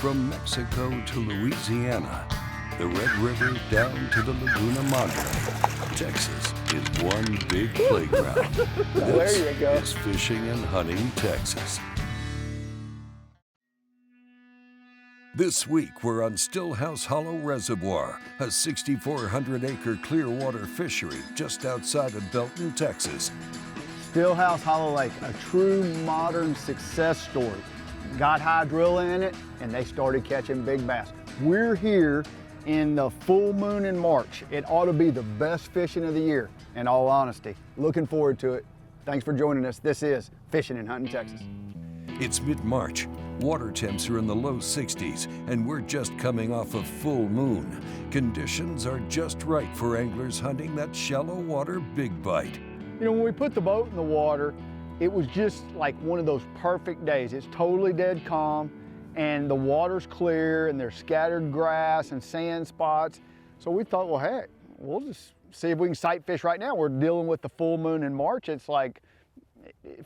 From Mexico to Louisiana, the Red River down to the Laguna Madre, Texas is one big playground. This There you go. is Fishing and Hunting Texas. This week, we're on Stillhouse Hollow Reservoir, a 6,400-acre clear-water fishery just outside of Belton, Texas. Stillhouse Hollow Lake, a true modern success story. Got hydrilla in it, and they started catching big bass. We're here in the full moon in March. It ought to be the best fishing of the year, in all honesty. Looking forward to it. Thanks for joining us. This is Fishing and Hunting Texas. It's mid-March. Water temps are in the low 60s, and we're just coming off a full moon. Conditions are just right for anglers hunting that shallow water big bite. You know, when we put the boat in the water, it was just like one of those perfect days. It's totally dead calm, and the water's clear, and there's scattered grass and sand spots. So we thought, well, heck, we'll just see if we can sight fish right now. We're dealing with the full moon in March. It's like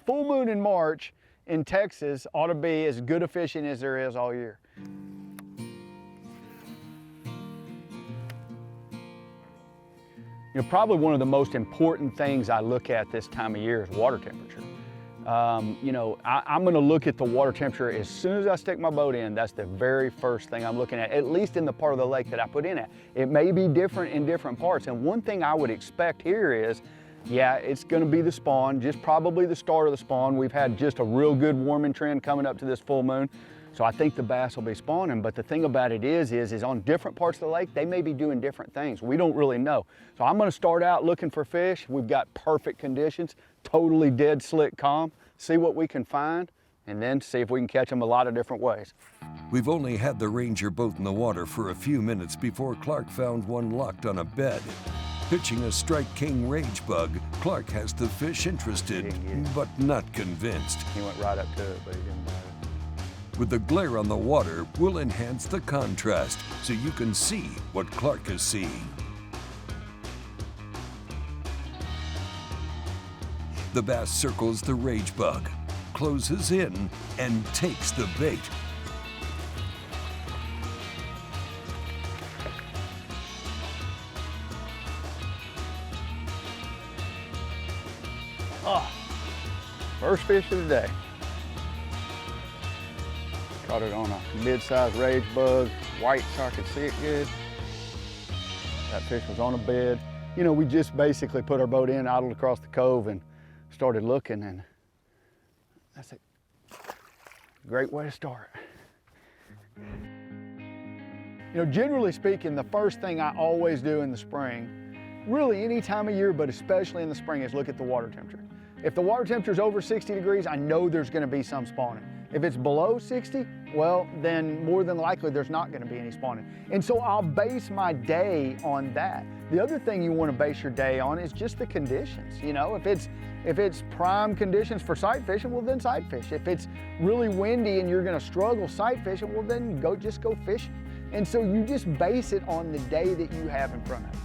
full moon in March in Texas ought to be as good a fishing as there is all year. You know, probably one of the most important things I look at this time of year is water temperature. You know, I'm gonna look at the water temperature as soon as I stick my boat in. That's the very first thing I'm looking at least in the part of the lake that I put in at. It may be different in different parts, and one thing I would expect here is, yeah, it's gonna be the spawn, just probably the start of the spawn. We've had just a real good warming trend coming up to this full moon, so I think the bass will be spawning. But the thing about it is on different parts of the lake, they may be doing different things. We don't really know. So I'm gonna start out looking for fish. We've got perfect conditions, totally dead slick calm, see what we can find, and then see if we can catch them a lot of different ways. We've only had the Ranger boat in the water for a few minutes before Clark found one locked on a bed. Pitching a Strike King rage bug, Clark has the fish interested, but not convinced. He went right up to it, but he didn't bite it. With the glare on the water, we'll enhance the contrast so you can see what Clark is seeing. The bass circles the rage bug, closes in, and takes the bait. Oh, first fish of the day. Caught it on a mid-sized rage bug, white so I could see it good. That fish was on a bed. You know, we just basically put our boat in, idled across the cove, and started looking, and that's a great way to start. You know, generally speaking, the first thing I always do in the spring, really any time of year, but especially in the spring, is look at the water temperature. If the water temperature is over 60 degrees, I know there's gonna be some spawning. If it's below 60, well, then more than likely there's not gonna be any spawning. And so I'll base my day on that. The other thing you wanna base your day on is just the conditions. You know, if it's prime conditions for sight fishing, well then sight fish. If it's really windy and you're gonna struggle sight fishing, well then just go fishing. And so you just base it on the day that you have in front of you.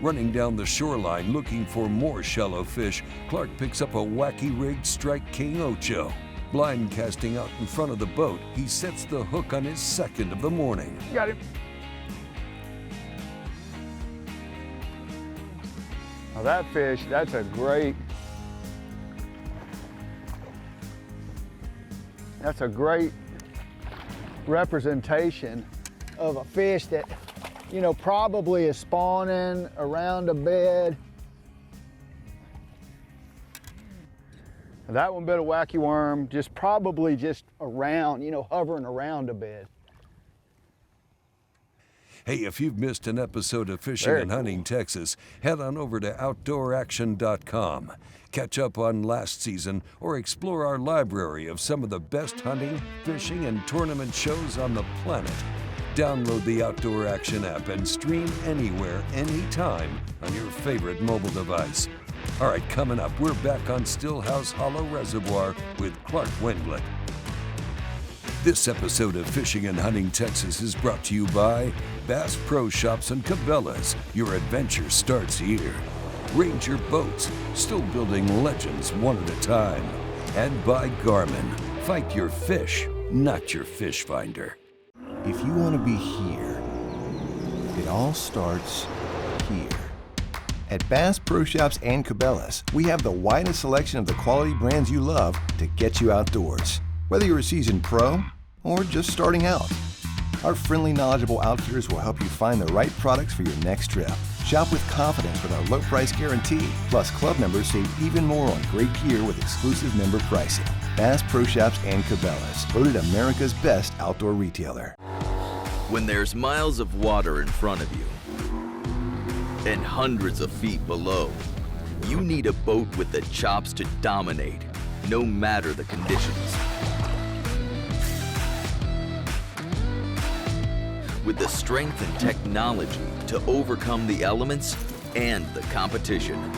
Running down the shoreline looking for more shallow fish, Clark picks up a Wacky rigged Strike King Ocho. Blind casting out in front of the boat, he sets the hook on his second of the morning. Got him. Now that fish, that's a great representation of a fish that, you know, probably is spawning around a bed. That one bit of wacky worm, probably just around, you know, hovering around a bed. Hey, if you've missed an episode of Fishing and Hunting Texas, head on over to OutdoorAction.com. Catch up on last season or explore our library of some of the best hunting, fishing, and tournament shows on the planet. Download the Outdoor Action app and stream anywhere, anytime on your favorite mobile device. All right, coming up, we're back on Stillhouse Hollow Reservoir with Clark Wendlandt. This episode of Fishing and Hunting Texas is brought to you by Bass Pro Shops and Cabela's. Your adventure starts here. Ranger Boats, still building legends one at a time. And by Garmin, fight your fish not your fish finder. If you want to be here, it all starts here. At Bass Pro Shops and Cabela's, we have the widest selection of the quality brands you love to get you outdoors. Whether you're a seasoned pro or just starting out, our friendly, knowledgeable outfitters will help you find the right products for your next trip. Shop with confidence with our low price guarantee. Plus, club members save even more on great gear with exclusive member pricing. Bass Pro Shops and Cabela's, voted America's best outdoor retailer. When there's miles of water in front of you and hundreds of feet below, you need a boat with the chops to dominate, no matter the conditions. With the strength and technology to overcome the elements and the competition.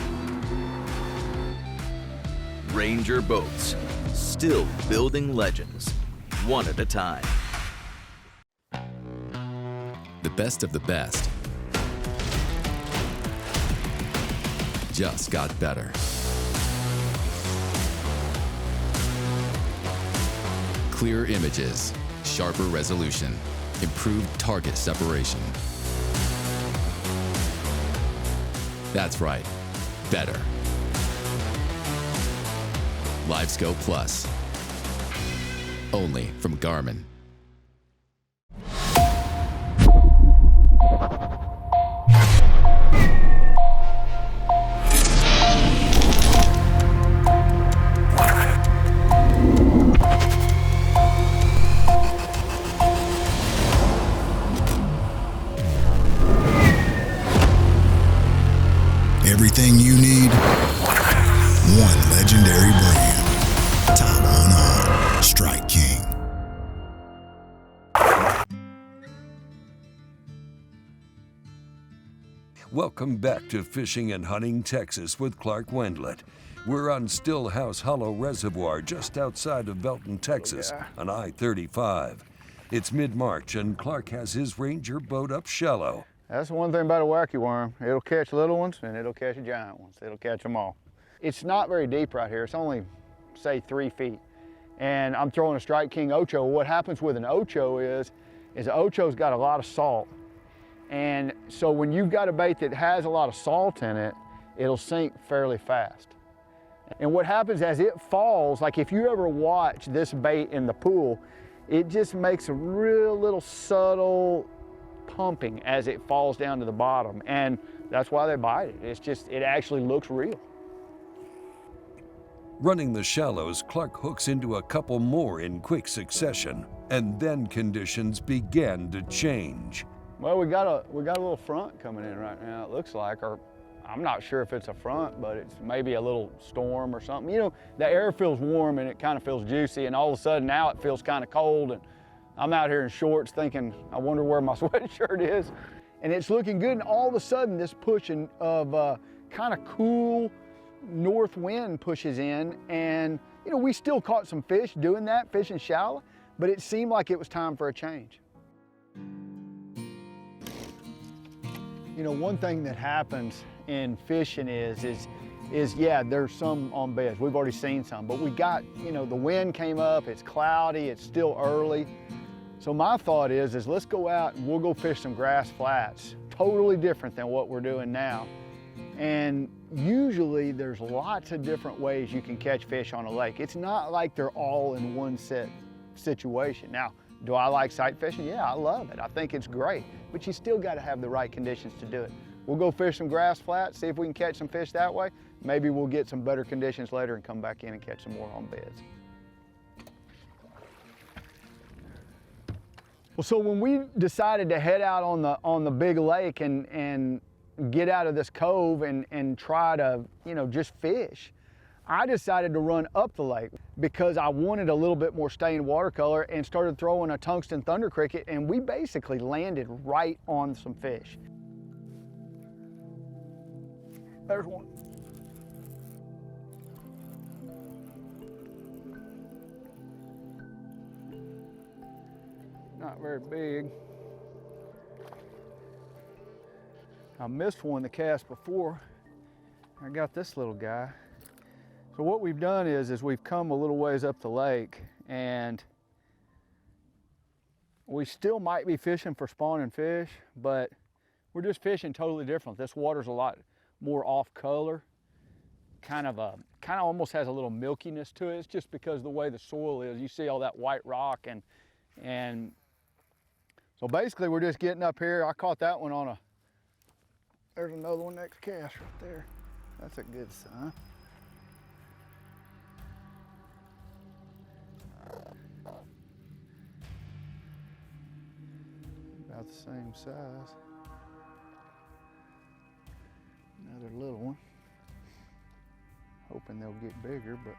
Ranger Boats, still building legends, one at a time. The best of the best just got better. Clearer images, sharper resolution, improved target separation. That's right, better. LiveScope Plus, only from Garmin. Everything you need, one legendary brand. Top on, Strike King. Welcome back to Fishing and Hunting Texas with Clark Wendlandt. We're on Stillhouse Hollow Reservoir just outside of Belton, Texas, on I-35. It's mid-March and Clark has his Ranger boat up shallow. That's the one thing about a wacky worm. It'll catch little ones and it'll catch giant ones. It'll catch them all. It's not very deep right here. It's only, say, 3 feet. And I'm throwing a Strike King Ocho. What happens with an Ocho is an Ocho's got a lot of salt. And so when you've got a bait that has a lot of salt in it, it'll sink fairly fast. And what happens as it falls, like if you ever watch this bait in the pool, it just makes a real little subtle pumping as it falls down to the bottom, and that's why they bite it. It's just, it actually looks real. Running the shallows, Clark hooks into a couple more in quick succession, and then conditions began to change. Well, we got a little front coming in right now, it looks like, or I'm not sure if it's a front, but it's maybe a little storm or something. You know, the air feels warm and it kind of feels juicy, and all of a sudden now it feels kind of cold, and I'm out here in shorts thinking, I wonder where my sweatshirt is. And it's looking good, and all of a sudden this pushing of kind of cool north wind pushes in, and you know, we still caught some fish doing that, fishing shallow, but it seemed like it was time for a change. You know, one thing that happens in fishing is yeah, there's some on beds. We've already seen some, but we got, you know, the wind came up, it's cloudy, it's still early. So my thought is let's go out and we'll go fish some grass flats, totally different than what we're doing now. And usually there's lots of different ways you can catch fish on a lake. It's not like they're all in one set situation. Now, do I like sight fishing? Yeah, I love it. I think it's great, but you still got to have the right conditions to do it. We'll go fish some grass flats, see if we can catch some fish that way. Maybe we'll get some better conditions later and come back in and catch some more on beds. Well, so when we decided to head out on the big lake and get out of this cove and try to, you know, just fish, I decided to run up the lake because I wanted a little bit more stained watercolor and started throwing a tungsten thunder cricket, and we basically landed right on some fish. There's one. Not very big. I missed one the cast before. I got this little guy. So what we've done is we've come a little ways up the lake, and we still might be fishing for spawning fish, but we're just fishing totally different. This water's a lot more off color, kind of almost has a little milkiness to it. It's just because of the way the soil is. You see all that white rock, and so basically we're just getting up here. I caught that one on a, there's another one next cast right there. That's a good sign. About the same size. Another little one. Hoping they'll get bigger, but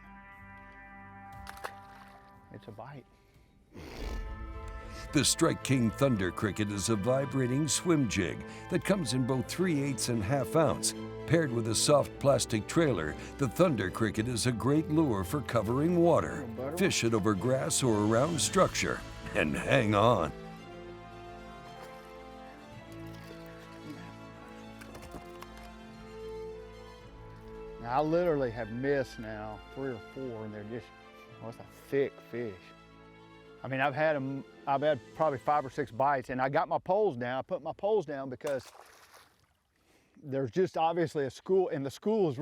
it's a bite. The Strike King Thunder Cricket is a vibrating swim jig that comes in both 3/8 and 1/2 ounce. Paired with a soft plastic trailer, the Thunder Cricket is a great lure for covering water. Fish it over grass or around structure, and hang on. Now, I literally have missed now 3 or 4, and they're just, well, it's a thick fish. I mean, I've had probably 5 or 6 bites, and I got my poles down. I put my poles down because there's just obviously a school, and the school is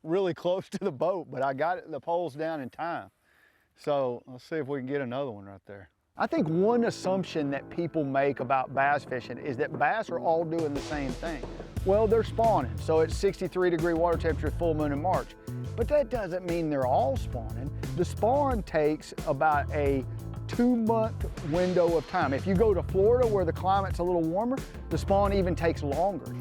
really close to the boat, but I got the poles down in time. So let's see if we can get another one right there. I think one assumption that people make about bass fishing is that bass are all doing the same thing. Well, they're spawning, so it's 63-degree water temperature, full moon in March. But that doesn't mean they're all spawning. The spawn takes about a 2-month window of time. If you go to Florida where the climate's a little warmer, the spawn even takes longer.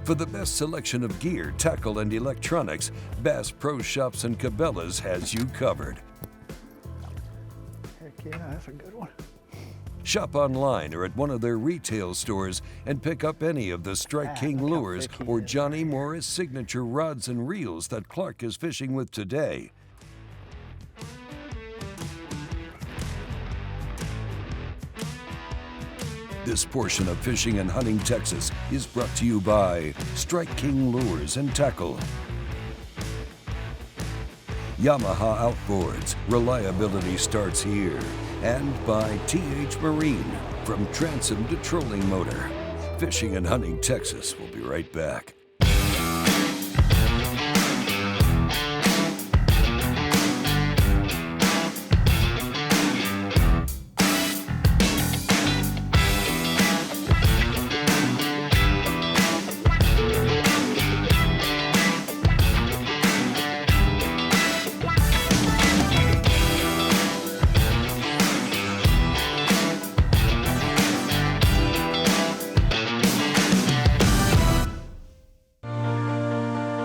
For the best selection of gear, tackle, and electronics, Bass Pro Shops and Cabela's has you covered. Heck yeah, that's a good one. Shop online or at one of their retail stores and pick up any of the Strike King lures or Johnny Morris signature rods and reels that Clark is fishing with today. This portion of Fishing and Hunting Texas is brought to you by Strike King Lures and Tackle, Yamaha Outboards, reliability starts here, and by TH Marine, from transom to trolling motor. Fishing and Hunting Texas will be right back.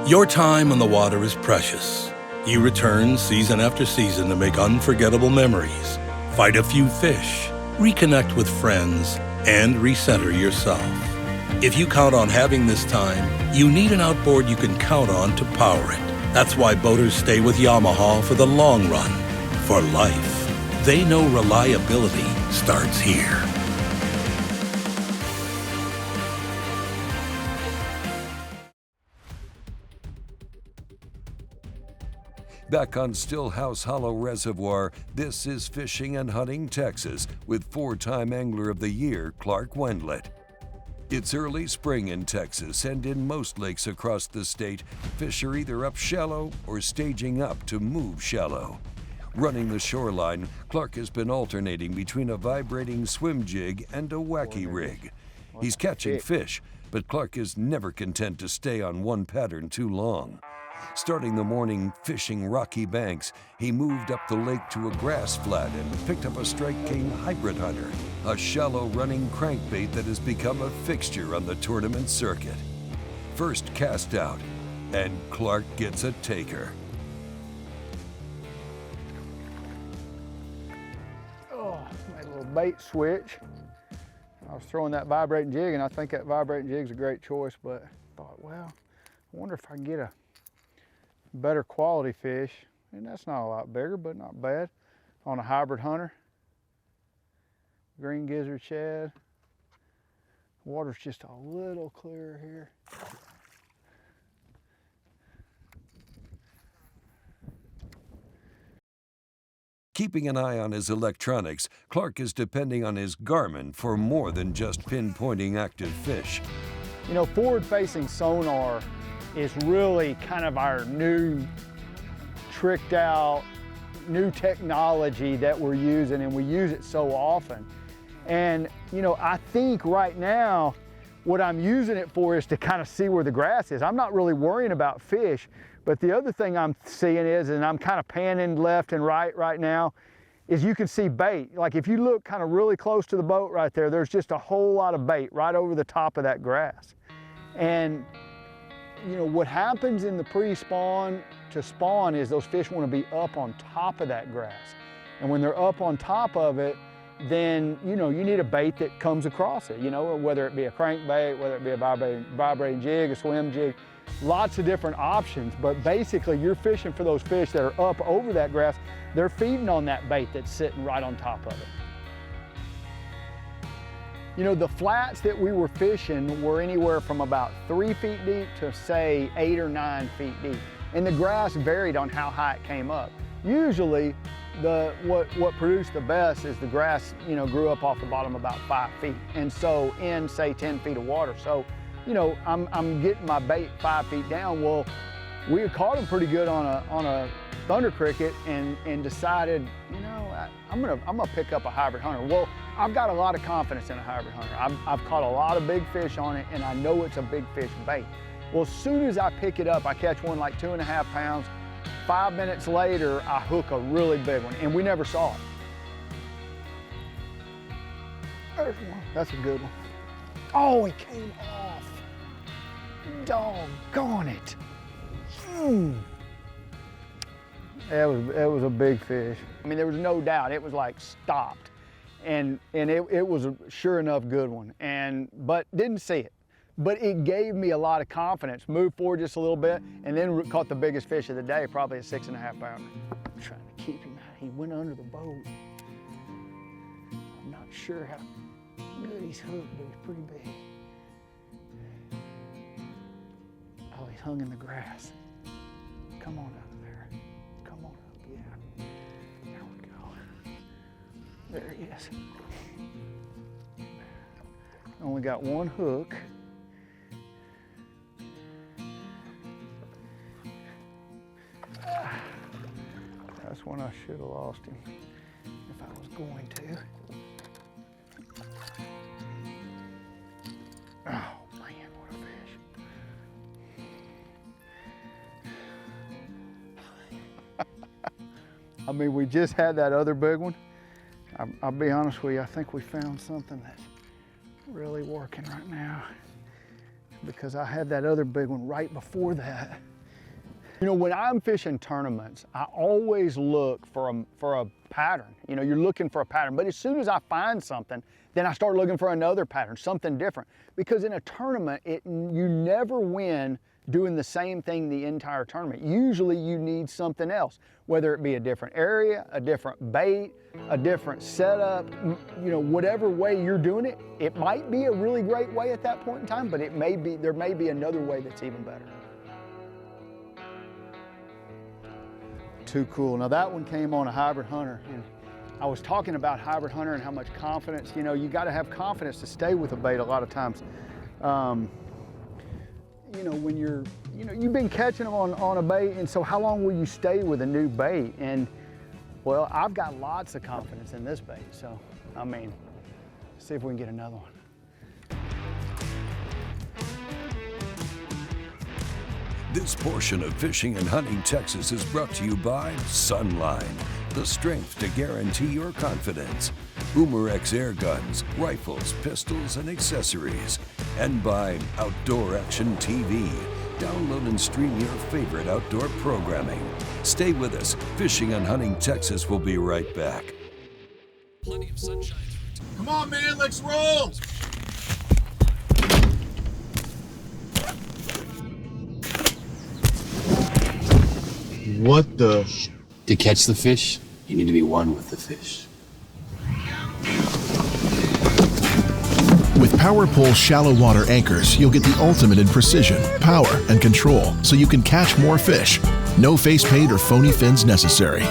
Your time on the water is precious. You return season after season to make unforgettable memories, fight a few fish, reconnect with friends, and recenter yourself. If you count on having this time, you need an outboard you can count on to power it. That's why boaters stay with Yamaha for the long run, for life. They know reliability starts here. Back on Stillhouse Hollow Reservoir, this is Fishing and Hunting Texas with 4-time Angler of the Year, Clark Wendlandt. It's early spring in Texas, and in most lakes across the state, fish are either up shallow or staging up to move shallow. Running the shoreline, Clark has been alternating between a vibrating swim jig and a Wacky rig. He's catching fish, but Clark is never content to stay on one pattern too long. Starting the morning fishing rocky banks, he moved up the lake to a grass flat and picked up a Strike King Hybrid Hunter, a shallow running crankbait that has become a fixture on the tournament circuit. First cast out, and Clark gets a taker. Oh, made a little bait switch. I was throwing that vibrating jig, and I think that vibrating jig's a great choice, but I thought, well, I wonder if I can get a better quality fish, and that's not a lot bigger, but not bad, on a Hybrid Hunter. Green gizzard shad. Water's just a little clearer here. Keeping an eye on his electronics, Clark is depending on his Garmin for more than just pinpointing active fish. You know, forward-facing sonar is really kind of our new, tricked out, new technology that we're using, and we use it so often. And, you know, I think right now, what I'm using it for is to kind of see where the grass is. I'm not really worrying about fish, but the other thing I'm seeing is, and I'm kind of panning left and right now, is you can see bait. Like if you look kind of really close to the boat right there, there's just a whole lot of bait right over the top of that grass. And you know, what happens in the pre-spawn to spawn is those fish want to be up on top of that grass. And when they're up on top of it, then, you know, you need a bait that comes across it, you know, whether it be a crankbait, whether it be a vibrating jig, a swim jig, lots of different options. But basically, you're fishing for those fish that are up over that grass. They're feeding on that bait that's sitting right on top of it. You know, the flats that we were fishing were anywhere from about 3 feet deep to say 8 or 9 feet deep. And the grass varied on how high it came up. Usually, what produced the best is the grass, you know, grew up off the bottom about 5 feet. And so in, say, 10 feet of water. So, you know, I'm getting my bait 5 feet down. Well, we had caught them pretty good on a thunder cricket and decided, you know, I'm gonna pick up a hybrid hunter. Well, I've got a lot of confidence in a hybrid hunter. I've caught a lot of big fish on it, and I know it's a big fish bait. Well, as soon as I pick it up, I catch one like 2.5 pounds. 5 minutes later, I hook a really big one, and we never saw it. There's one. That's a good one. Oh, he came off. Doggone it. That was a big fish. I mean, there was no doubt. It was like stopped. And it was a sure enough good one. But didn't see it. But it gave me a lot of confidence. Moved forward just a little bit, and then caught the biggest fish of the day, probably a 6.5 pounder. I'm trying to keep him out. He went under the boat. I'm not sure how good he's hooked, but he's pretty big. Oh, he's hung in the grass. Come on out of there. Come on up, yeah. There we go. There he is. Only got one hook. That's when I should have lost him, if I was going to. Oh man, what a fish. I mean, we just had that other big one. I'll be honest with you, I think we found something that's really working right now, because I had that other big one right before that. You know, when I'm fishing tournaments, I always look for a pattern. You know, you're looking for a pattern. But as soon as I find something, then I start looking for another pattern, something different. Because in a tournament, you never win doing the same thing the entire tournament. Usually you need something else, whether it be a different area, a different bait, a different setup, you know, whatever way you're doing it. It might be a really great way at that point in time, but there may be another way that's even better. Too cool. Now that one came on a hybrid hunter, and I was talking about hybrid hunter and how much confidence, you know, you got to have confidence to stay with a bait a lot of times. You know, when you've been catching them on a bait, and so how long will you stay with a new bait? And well, I've got lots of confidence in this bait, so I mean, let's see if we can get another one. This portion of Fishing and Hunting Texas is brought to you by Sunline, the strength to guarantee your confidence, Boomer X air guns, rifles, pistols, and accessories, and by Outdoor Action TV. Download and stream your favorite outdoor programming. Stay with us. Fishing and Hunting Texas will be right back. Plenty of sunshine. Come on, man, let's roll! What the? To catch the fish, you need to be one with the fish. With PowerPole shallow water anchors, you'll get the ultimate in precision, power, and control, so you can catch more fish. No face paint or phony fins necessary.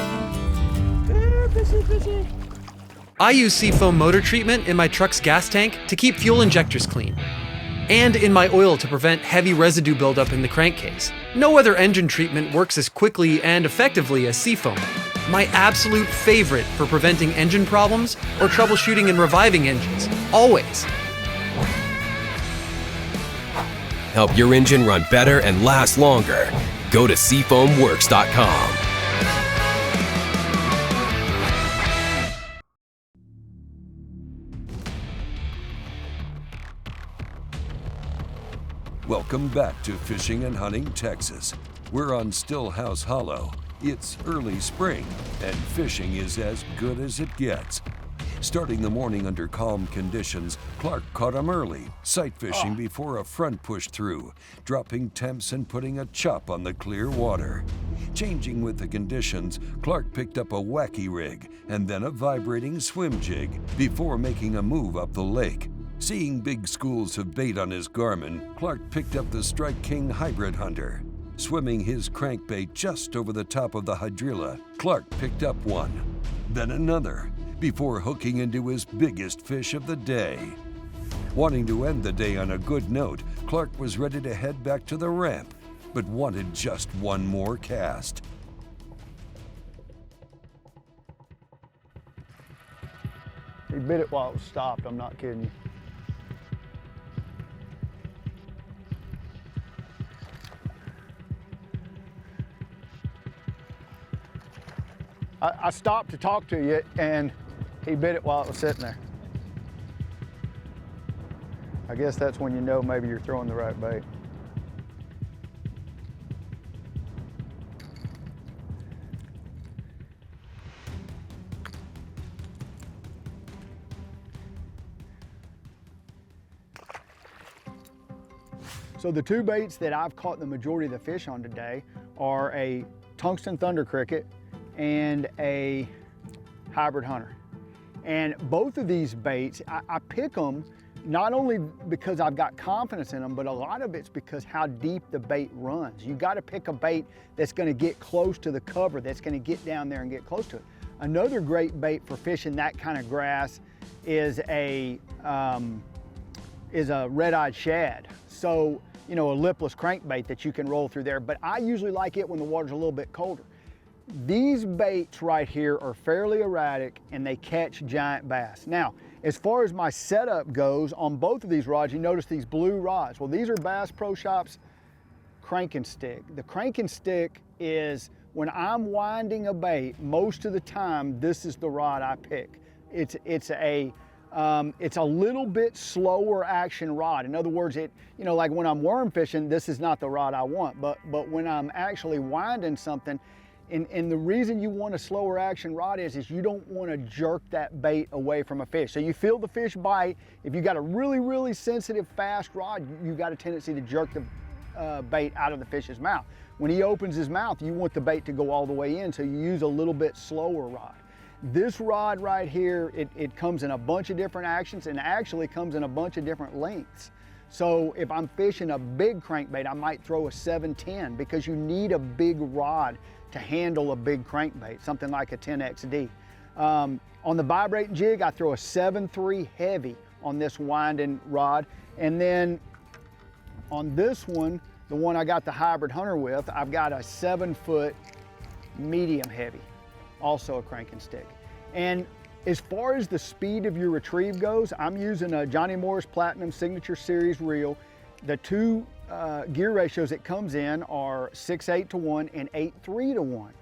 I use Seafoam motor treatment in my truck's gas tank to keep fuel injectors clean, and in my oil to prevent heavy residue buildup in the crankcase. No other engine treatment works as quickly and effectively as Seafoam. My absolute favorite for preventing engine problems or troubleshooting and reviving engines, always. Help your engine run better and last longer. Go to seafoamworks.com. Welcome back to Fishing and Hunting Texas. We're on Stillhouse Hollow. It's early spring, and fishing is as good as it gets. Starting the morning under calm conditions, Clark caught 'em early, sight fishing before a front pushed through, dropping temps and putting a chop on the clear water. Changing with the conditions, Clark picked up a Wacky rig and then a vibrating swim jig before making a move up the lake. Seeing big schools of bait on his Garmin, Clark picked up the Strike King Hybrid Hunter. Swimming his crankbait just over the top of the hydrilla, Clark picked up one, then another, before hooking into his biggest fish of the day. Wanting to end the day on a good note, Clark was ready to head back to the ramp, but wanted just one more cast. He bit it while it was stopped, I'm not kidding you. I stopped to talk to you and he bit it while it was sitting there. I guess that's when you know maybe you're throwing the right bait. So the two baits that I've caught the majority of the fish on today are a tungsten thunder cricket and a hybrid hunter. And both of these baits, I pick them not only because I've got confidence in them, but a lot of it's because how deep the bait runs. You got to pick a bait that's going to get close to the cover, that's going to get down there and get close to it. Another great bait for fishing that kind of grass is a red-eyed shad. So, you know, a lipless crankbait that you can roll through there, but I usually like it when the water's a little bit colder. These baits right here are fairly erratic and they catch giant bass. Now, as far as my setup goes on both of these rods, you notice these blue rods. Well, these are Bass Pro Shops crank and stick. The crank and stick is when I'm winding a bait, most of the time, this is the rod I pick. It's a little bit slower action rod. In other words, like when I'm worm fishing, this is not the rod I want, but when I'm actually winding something, and the reason you want a slower action rod is you don't want to jerk that bait away from a fish. So you feel the fish bite. If you got a really, really sensitive, fast rod, you got a tendency to jerk the bait out of the fish's mouth. When he opens his mouth, you want the bait to go all the way in, so you use a little bit slower rod. This rod right here, it comes in a bunch of different actions and actually comes in a bunch of different lengths. So if I'm fishing a big crankbait, I might throw a 710 because you need a big rod to handle a big crankbait, something like a 10XD. On the vibrating jig, I throw a 7.3 heavy on this winding rod. And then on this one, the one I got the hybrid hunter with, I've got a 7-foot medium heavy, also a crank and stick. And as far as the speed of your retrieve goes, I'm using a Johnny Morris Platinum Signature Series reel. The two gear ratios it comes in are 6:8 to 1 and 8:3 to 1.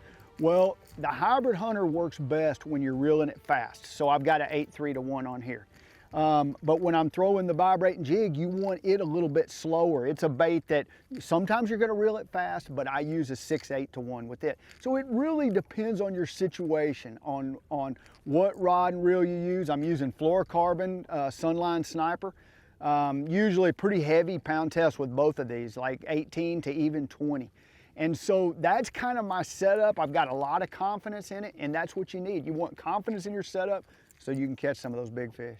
Well, the hybrid hunter works best when you're reeling it fast. So I've got an 8:3 to 1 on here. But when I'm throwing the vibrating jig, you want it a little bit slower. It's a bait that sometimes you're gonna reel it fast, but I use a 6:8 to 1 with it. So it really depends on your situation, on what rod and reel you use. I'm using fluorocarbon Sunline Sniper. Usually pretty heavy pound test with both of these, like 18 to even 20. And so that's kind of my setup. I've got a lot of confidence in it, and that's what you need. You want confidence in your setup so you can catch some of those big fish.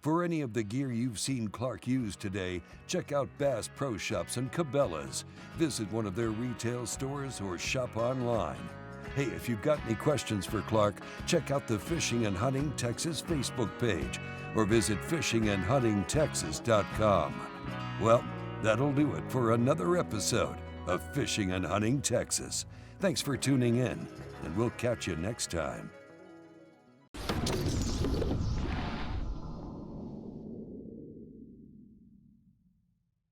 For any of the gear you've seen Clark use today, check out Bass Pro Shops and Cabela's. Visit one of their retail stores or shop online. Hey, if you've got any questions for Clark, check out the Fishing and Hunting Texas Facebook page or visit fishandhuntingtexas.com. Well, that'll do it for another episode of Fishing and Hunting Texas. Thanks for tuning in, and we'll catch you next time.